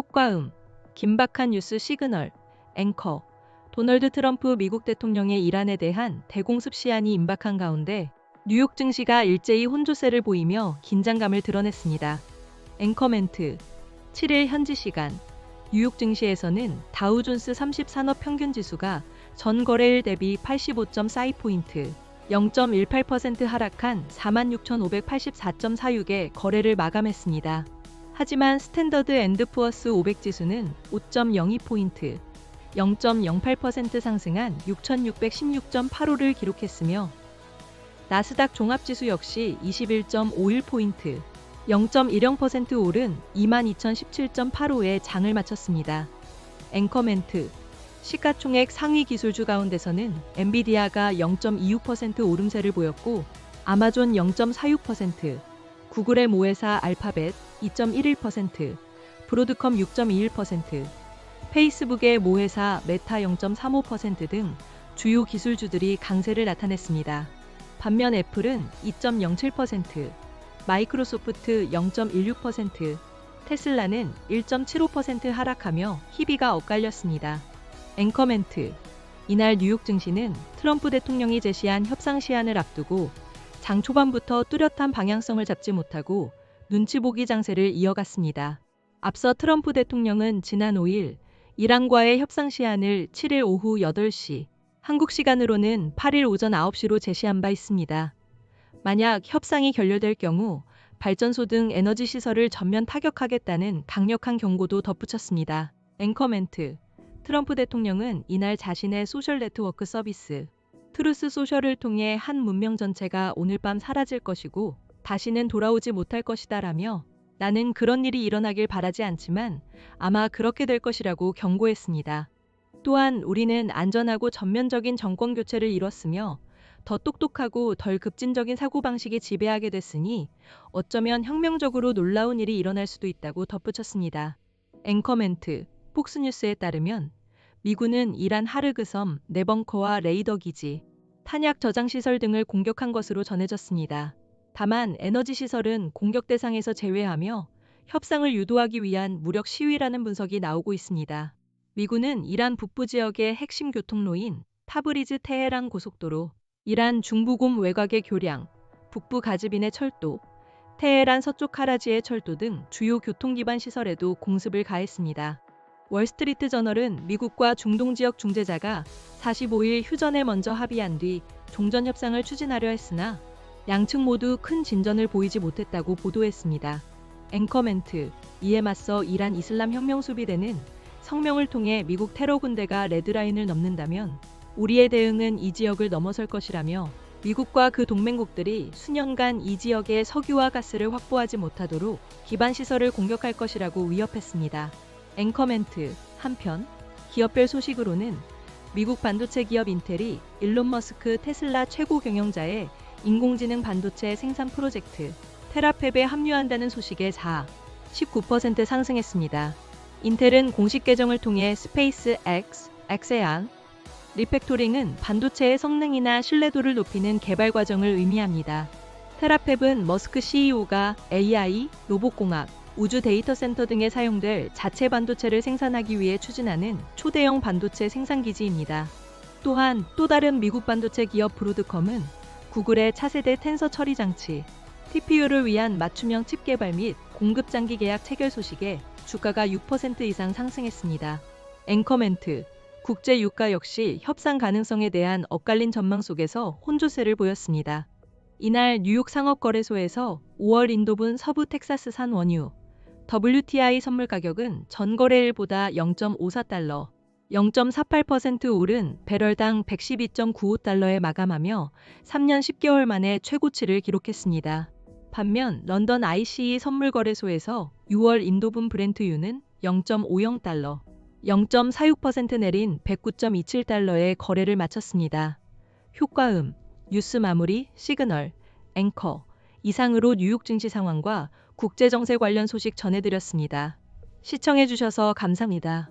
효과음, 긴박한 뉴스 시그널, 앵커. 도널드 트럼프 미국 대통령의 이란에 대한 대공습 시한이 임박한 가운데 뉴욕 증시가 일제히 혼조세를 보이며 긴장감을 드러냈습니다. 앵커 멘트. 7일 현지 시간 뉴욕 증시에서는 다우존스 30 산업 평균 지수가 전 거래일 대비 85.42포인트, 0.18% 하락한 46,584.46의 거래를 마감했습니다. 하지만 스탠더드 앤드 푸어스 500 지수는 5.02포인트, 0.08% 상승한 6,616.85를 기록했으며 나스닥 종합지수 역시 21.51포인트, 0.10% 오른 22,017.85에 장을 마쳤습니다. 앵커 멘트. 시가총액 상위 기술주 가운데서는 엔비디아가 0.26% 오름세를 보였고 아마존 0.46%, 구글의 모회사 알파벳 2.11%, 브로드컴 6.21%, 페이스북의 모회사 메타 0.35% 등 주요 기술주들이 강세를 나타냈습니다. 반면 애플은 2.07%, 마이크로소프트 0.16%, 테슬라는 1.75% 하락하며 희비가 엇갈렸습니다. 앵커 멘트. 이날 뉴욕 증시는 트럼프 대통령이 제시한 협상 시한을 앞두고 장 초반부터 뚜렷한 방향성을 잡지 못하고 눈치 보기 장세를 이어갔습니다. 앞서 트럼프 대통령은 지난 5일 이란과의 협상 시한을 7일 오후 8시, 한국 시간으로는 8일 오전 9시로 제시한 바 있습니다. 만약 협상이 결렬될 경우 발전소 등 에너지 시설을 전면 타격하겠다는 강력한 경고도 덧붙였습니다. 앵커 멘트. 트럼프 대통령은 이날 자신의 소셜 네트워크 서비스 트루스 소셜을 통해 한 문명 전체가 오늘 밤 사라질 것이고 다시는 돌아오지 못할 것이다라며 나는 그런 일이 일어나길 바라지 않지만 아마 그렇게 될 것이라고 경고했습니다. 또한 우리는 안전하고 전면적인 정권 교체를 이뤘으며 더 똑똑하고 덜 급진적인 사고방식이 지배하게 됐으니 어쩌면 혁명적으로 놀라운 일이 일어날 수도 있다고 덧붙였습니다. 앵커 멘트. 폭스뉴스에 따르면 미군은 이란 하르그 섬 네벙커와 레이더 기지, 탄약 저장 시설 등을 공격한 것으로 전해졌습니다. 다만 에너지 시설은 공격 대상에서 제외하며 협상을 유도하기 위한 무력 시위라는 분석이 나오고 있습니다. 미군은 이란 북부 지역의 핵심 교통로인 타브리즈 테헤란 고속도로, 이란 중부곰 외곽의 교량, 북부 가즈빈의 철도, 테헤란 서쪽 카라지의 철도 등 주요 교통기반 시설에도 공습을 가했습니다. 월스트리트 저널은 미국과 중동 지역 중재자가 45일 휴전에 먼저 합의한 뒤 종전 협상을 추진하려 했으나 양측 모두 큰 진전을 보이지 못했다고 보도했습니다. 앵커 멘트. 이에 맞서 이란 이슬람 혁명 수비대는 성명을 통해 미국 테러 군대가 레드라인을 넘는다면 우리의 대응은 이 지역을 넘어설 것이라며 미국과 그 동맹국들이 수년간 이 지역의 석유와 가스를 확보하지 못하도록 기반 시설을 공격할 것이라고 위협했습니다. 앵커 멘트. 한편 기업별 소식으로는 미국 반도체 기업 인텔이 일론 머스크 테슬라 최고 경영자의 인공지능 반도체 생산 프로젝트 테라팹에 합류한다는 소식에 19% 상승했습니다. 인텔은 공식 계정을 통해 스페이스 X, 엑세안, 리팩토링은 반도체의 성능이나 신뢰도를 높이는 개발 과정을 의미합니다. 테라팹은 머스크 CEO가 AI, 로봇공학, 우주 데이터 센터 등에 사용될 자체 반도체를 생산하기 위해 추진하는 초대형 반도체 생산 기지입니다. 또한 또 다른 미국 반도체 기업 브로드컴은 구글의 차세대 텐서 처리 장치, TPU를 위한 맞춤형 칩 개발 및 공급 장기 계약 체결 소식에 주가가 6% 이상 상승했습니다. 앵커 멘트. 국제 유가 역시 협상 가능성에 대한 엇갈린 전망 속에서 혼조세를 보였습니다. 이날 뉴욕 상업거래소에서 5월 인도분 서부 텍사스산 원유 WTI 선물 가격은 전 거래일보다 0.54달러, 0.48% 오른 배럴당 112.95달러에 마감하며 3년 10개월 만에 최고치를 기록했습니다. 반면 런던 ICE 선물 거래소에서 6월 인도분 브렌트유는 0.50달러, 0.46% 내린 109.27달러에 거래를 마쳤습니다. 효과음, 뉴스 마무리, 시그널, 앵커. 이상으로 뉴욕 증시 상황과 국제정세 관련 소식 전해드렸습니다. 시청해주셔서 감사합니다.